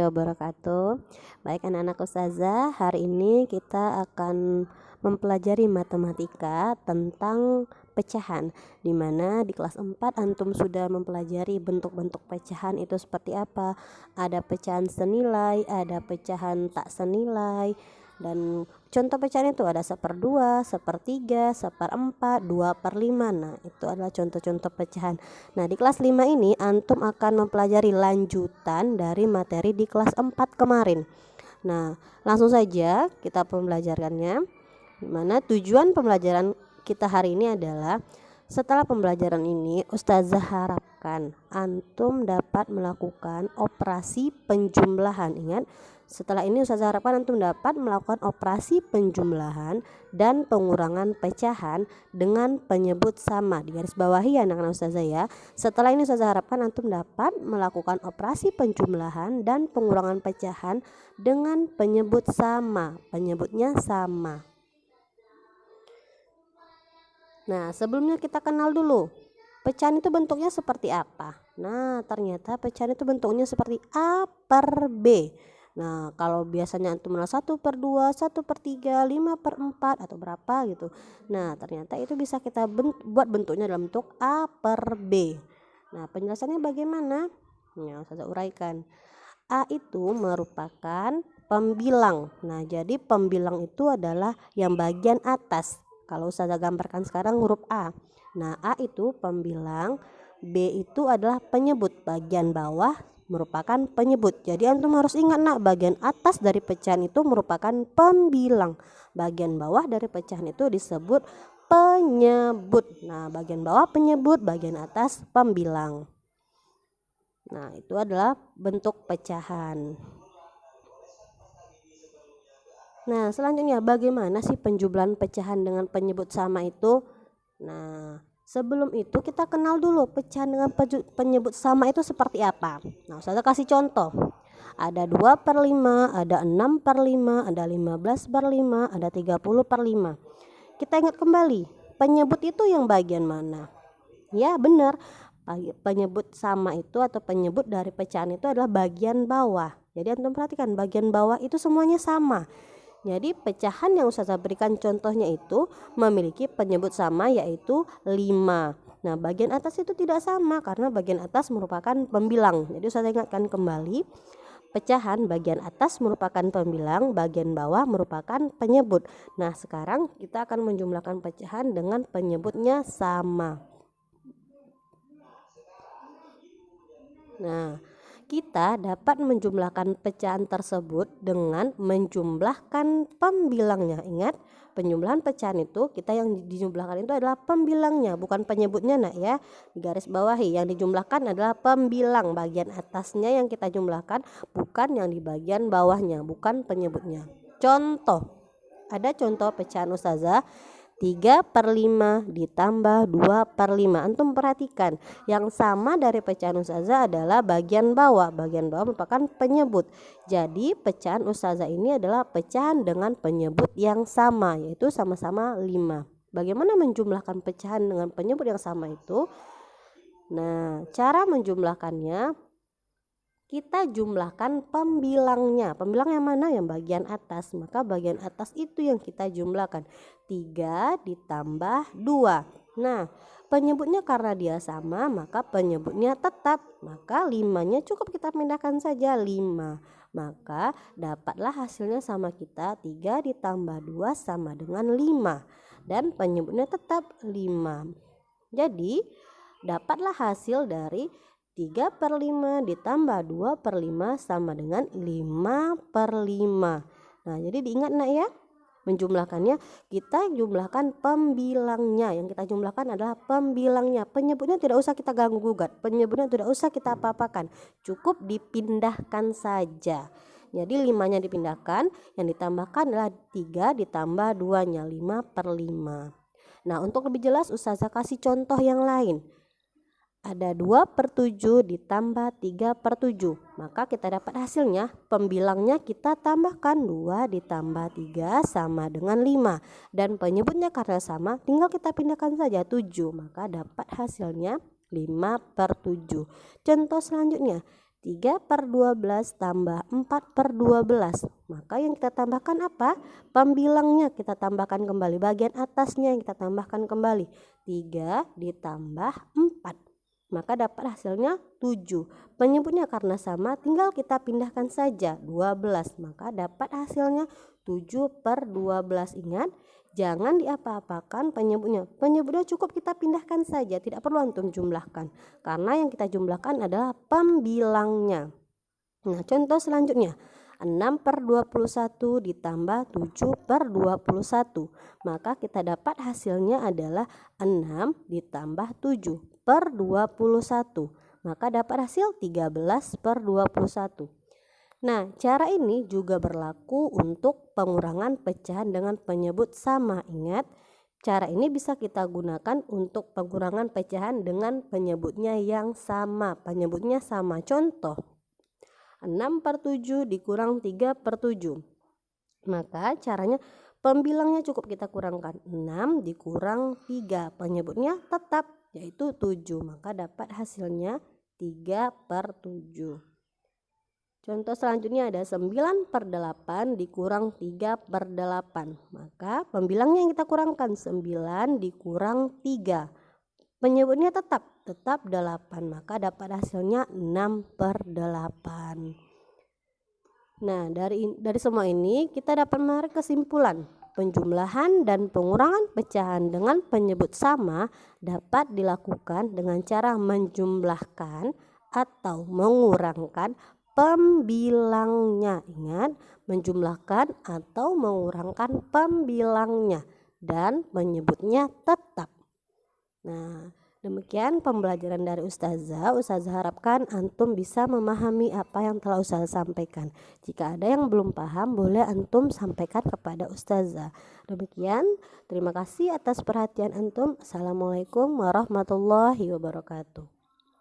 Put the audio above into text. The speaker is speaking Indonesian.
warahmatullahi wabarakatuh. Baik anak-anak ustazah, hari ini kita akan mempelajari matematika tentang pecahan, dimana di kelas 4 antum sudah mempelajari bentuk-bentuk pecahan itu seperti apa. Ada pecahan senilai, ada pecahan tak senilai, dan contoh pecahan itu ada 1/2, 1/3, 1/4, 2/5. Nah, itu adalah contoh-contoh pecahan. Nah, di kelas 5 ini antum akan mempelajari lanjutan dari materi di kelas 4 kemarin. Nah, langsung saja kita pembelajarannya. Dimana tujuan pembelajaran kita hari ini adalah setelah pembelajaran ini ustazah harapkan antum dapat melakukan operasi penjumlahan. Ingat, setelah ini ustazah harapkan antum dapat melakukan operasi penjumlahan dan pengurangan pecahan dengan penyebut sama. Di garis bawahi ya anak-anak ustazah ya. Setelah ini ustazah harapkan antum dapat melakukan operasi penjumlahan dan pengurangan pecahan dengan penyebut sama. Penyebutnya sama. Nah, sebelumnya kita kenal dulu pecahan itu bentuknya seperti apa. Nah, ternyata pecahan itu bentuknya seperti A/B. Nah, kalau biasanya antum 1/2, 1/3, 5/4 atau berapa gitu. Nah, ternyata itu bisa kita buat bentuknya dalam bentuk A/B. Nah, penjelasannya bagaimana? Nah, saya uraikan. A itu merupakan pembilang. Nah, jadi pembilang itu adalah yang bagian atas. Kalau saya gambarkan sekarang huruf A. Nah, A itu pembilang, B itu adalah penyebut, bagian bawah merupakan penyebut. Jadi antum harus ingat nak, bagian atas dari pecahan itu merupakan pembilang. Bagian bawah dari pecahan itu disebut penyebut. Nah, bagian bawah penyebut, bagian atas pembilang. Nah, itu adalah bentuk pecahan. Nah, selanjutnya bagaimana sih penjumlahan pecahan dengan penyebut sama itu? Nah, sebelum itu kita kenal dulu pecahan dengan penyebut sama itu seperti apa. Nah, saya kasih contoh. Ada 2/5, ada 6/5, ada 15/5, ada 30/5. Kita ingat kembali, penyebut itu yang bagian mana? Ya, benar. Penyebut sama itu atau penyebut dari pecahan itu adalah bagian bawah. Jadi antum perhatikan, bagian bawah itu semuanya sama. Jadi pecahan yang ustazah berikan contohnya itu memiliki penyebut sama yaitu 5. Nah, bagian atas itu tidak sama karena bagian atas merupakan pembilang. Jadi ustazah ingatkan kembali, pecahan bagian atas merupakan pembilang, bagian bawah merupakan penyebut. Nah, sekarang kita akan menjumlahkan pecahan dengan penyebutnya sama. Nah, kita dapat menjumlahkan pecahan tersebut dengan menjumlahkan pembilangnya. Ingat, penjumlahan pecahan itu kita yang dijumlahkan itu adalah pembilangnya, bukan penyebutnya nak ya. Di garis bawahi, yang dijumlahkan adalah pembilang, bagian atasnya yang kita jumlahkan, bukan yang di bagian bawahnya, bukan penyebutnya. Contoh, ada contoh pecahan ustazah 3/5 ditambah 2/5. Antum perhatikan, yang sama dari pecahan ustazah adalah bagian bawah. Bagian bawah merupakan penyebut. Jadi pecahan ustazah ini adalah pecahan dengan penyebut yang sama, yaitu sama-sama 5. Bagaimana menjumlahkan pecahan dengan penyebut yang sama itu? Nah, cara menjumlahkannya, kita jumlahkan pembilangnya. Pembilang yang mana? Yang bagian atas. Maka bagian atas itu yang kita jumlahkan. 3 ditambah 2. Nah, penyebutnya karena dia sama, maka penyebutnya tetap. Maka 5-nya cukup kita pindahkan saja 5. Maka dapatlah hasilnya sama kita, 3 ditambah 2 sama dengan 5. Dan penyebutnya tetap 5. Jadi dapatlah hasil dari 3/5 ditambah 2/5 sama dengan 5/5. Nah, jadi diingat nak ya, menjumlahkannya kita jumlahkan pembilangnya. Yang kita jumlahkan adalah pembilangnya. Penyebutnya tidak usah kita ganggu gugat, penyebutnya tidak usah kita apa-apakan, cukup dipindahkan saja. Jadi 5-nya dipindahkan, yang ditambahkan adalah 3 ditambah 2-nya, 5/5. Nah, untuk lebih jelas ustazah kasih contoh yang lain. Ada 2/7 ditambah 3/7. Maka kita dapat hasilnya, pembilangnya kita tambahkan 2 ditambah 3 sama dengan 5. Dan penyebutnya karena sama, tinggal kita pindahkan saja 7. Maka dapat hasilnya 5/7. Contoh selanjutnya, 3/12 tambah 4/12. Maka yang kita tambahkan apa? Pembilangnya kita tambahkan kembali. Bagian atasnya yang kita tambahkan kembali. 3 ditambah 4. Maka dapat hasilnya 7. Penyebutnya karena sama tinggal kita pindahkan saja 12. Maka dapat hasilnya 7/12. Ingat, jangan diapa-apakan penyebutnya. Penyebutnya cukup kita pindahkan saja, tidak perlu antum jumlahkan. Karena yang kita jumlahkan adalah pembilangnya. Nah, contoh selanjutnya. 6/21 ditambah 7/21. Maka kita dapat hasilnya adalah 6 ditambah 7/21. Maka dapat hasil 13/21. Nah, cara ini juga berlaku untuk pengurangan pecahan dengan penyebut sama. Ingat, cara ini bisa kita gunakan untuk pengurangan pecahan dengan penyebutnya yang sama. Penyebutnya sama. Contoh, 6/7 dikurang 3/7. Maka caranya pembilangnya cukup kita kurangkan. 6 dikurang 3. Penyebutnya tetap yaitu 7. Maka dapat hasilnya 3/7. Contoh selanjutnya ada 9/8 dikurang 3/8. Maka pembilangnya yang kita kurangkan 9 dikurang 3. Penyebutnya tetap 8. Maka dapat hasilnya 6/8. Nah, dari semua ini kita dapat menarik kesimpulan. Penjumlahan dan pengurangan pecahan dengan penyebut sama dapat dilakukan dengan cara menjumlahkan atau mengurangkan pembilangnya. Ingat, menjumlahkan atau mengurangkan pembilangnya dan menyebutnya tetap. Nah, demikian pembelajaran dari Ustazah. Ustazah harapkan antum bisa memahami apa yang telah Ustazah sampaikan. Jika ada yang belum paham, boleh antum sampaikan kepada Ustazah. Demikian, terima kasih atas perhatian antum. Assalamualaikum warahmatullahi wabarakatuh.